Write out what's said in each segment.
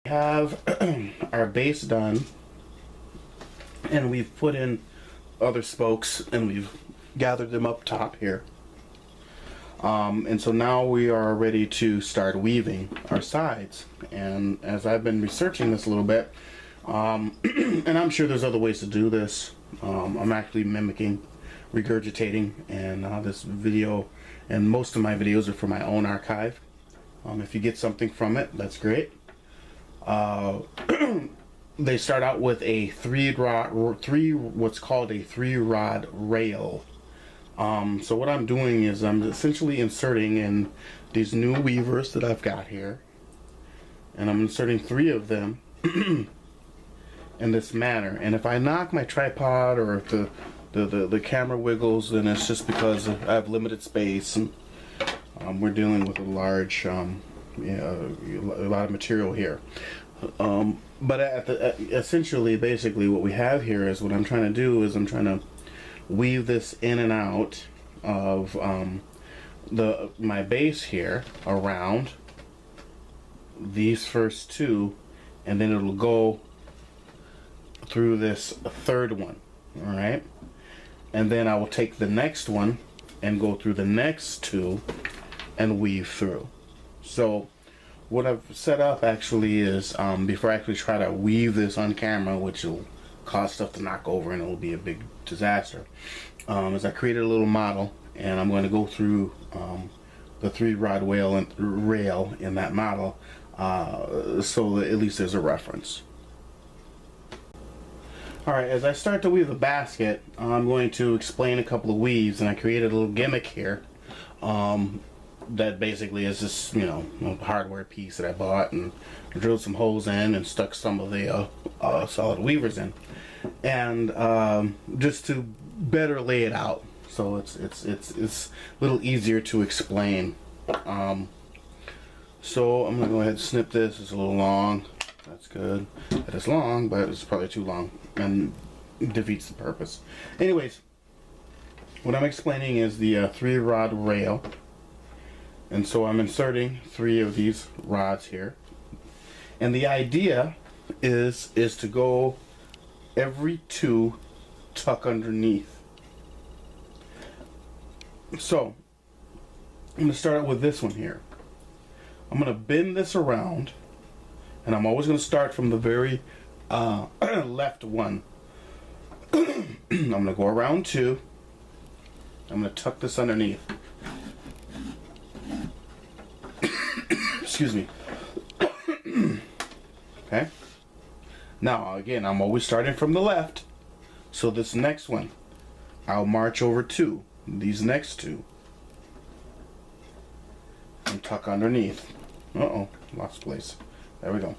Have our base done, and we've put in other spokes and we've gathered them up top here. And so now we are ready to start weaving our sides. And as I've been researching this a little bit, and I'm sure there's other ways to do this, I'm actually mimicking, regurgitating, and this video and most of my videos are for my own archive. If you get something from it, that's great. They start out with a what's called a 3-rod rail. So what I'm doing is I'm essentially inserting in these new weavers that I've got here, and I'm inserting 3 of them in this manner. And if I knock my tripod, or if the camera wiggles, then it's just because I have limited space, and we're dealing with a large a lot of material here. But essentially, basically what we have here is, what I'm trying to do is I'm trying to weave this in and out of my base here around these first 2, and then it'll go through this 3rd one. All right, and then I will take the next one and go through the next 2 and weave through. So what I've set up actually is, before I actually try to weave this on camera, which will cause stuff to knock over and it will be a big disaster, is I created a little model, and I'm going to go through the 3-rod rail in that model, so that at least there's a reference. Alright, as I start to weave the basket, I'm going to explain a couple of weaves, and I created a little gimmick here. That basically is this, a hardware piece that I bought, and drilled some holes in and stuck some of the solid weavers in, and just to better lay it out, so it's a little easier to explain. So I'm gonna go ahead and snip this. It's a little long. That's good. It is long, but it's probably too long and defeats the purpose. Anyways, what I'm explaining is the 3-rod rail. And so I'm inserting 3 of these rods here, and the idea is to go every 2 tuck underneath. So I'm going to start out with this one here. I'm going to bend this around, and I'm always going to start from the very left one. I'm going to go around 2. I'm going to tuck this underneath. Excuse me. Okay. Now again, I'm always starting from the left, so this next one I'll march over 2, these next 2, and tuck underneath. Lost place. There we go.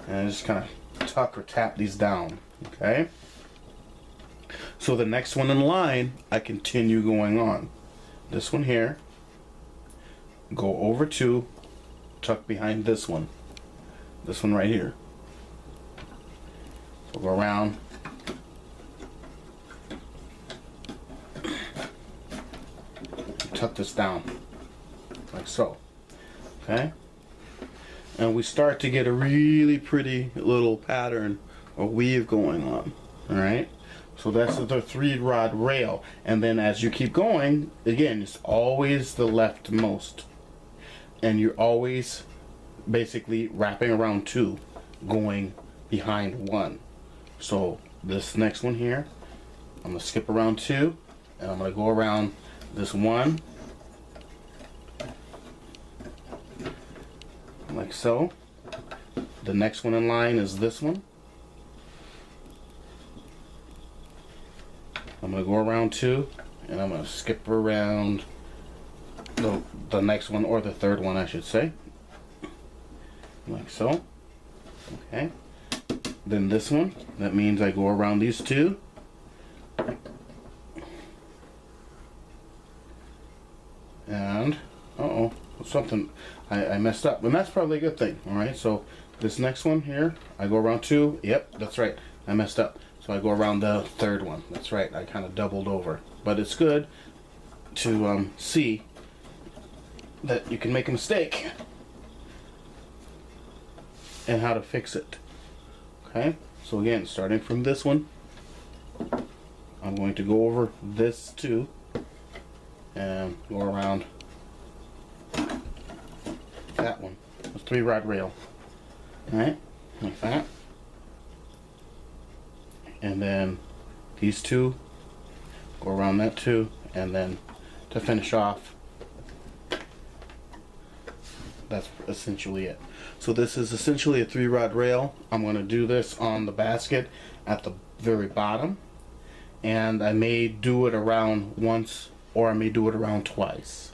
And just kind of tuck or tap these down. Okay. So the next one in line, I continue going on. This one here, go over 2, tuck behind this one right here. So go around, tuck this down, like so. Okay? And we start to get a really pretty little pattern or weave going on. Alright? So that's the 3-rod rail, and then as you keep going, again, it's always the leftmost, and you're always basically wrapping around 2, going behind 1. So this next one here, I'm going to skip around 2, and I'm going to go around this 1, like so. The next one in line is this one. I'm going to go around 2, and I'm going to skip around the next one, or the 3rd one I should say, like so. Okay, then this one, that means I go around these 2, and something I messed up, and that's probably a good thing. Alright, so this next one here, I go around 2, yep, that's right, I messed up. So I go around the 3rd one. That's right, I kind of doubled over. But it's good to see that you can make a mistake and how to fix it. Okay, so again, starting from this one, I'm going to go over this too and go around that one, the 3-rod rail. Alright, like that. And then these two, go around that too, and then to finish off, that's essentially it. So this is essentially a 3-rod rail. I'm going to do this on the basket at the very bottom, and I may do it around once, or I may do it around twice,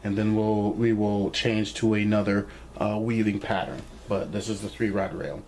and then we will change to another weaving pattern. But this is the 3-rod rail.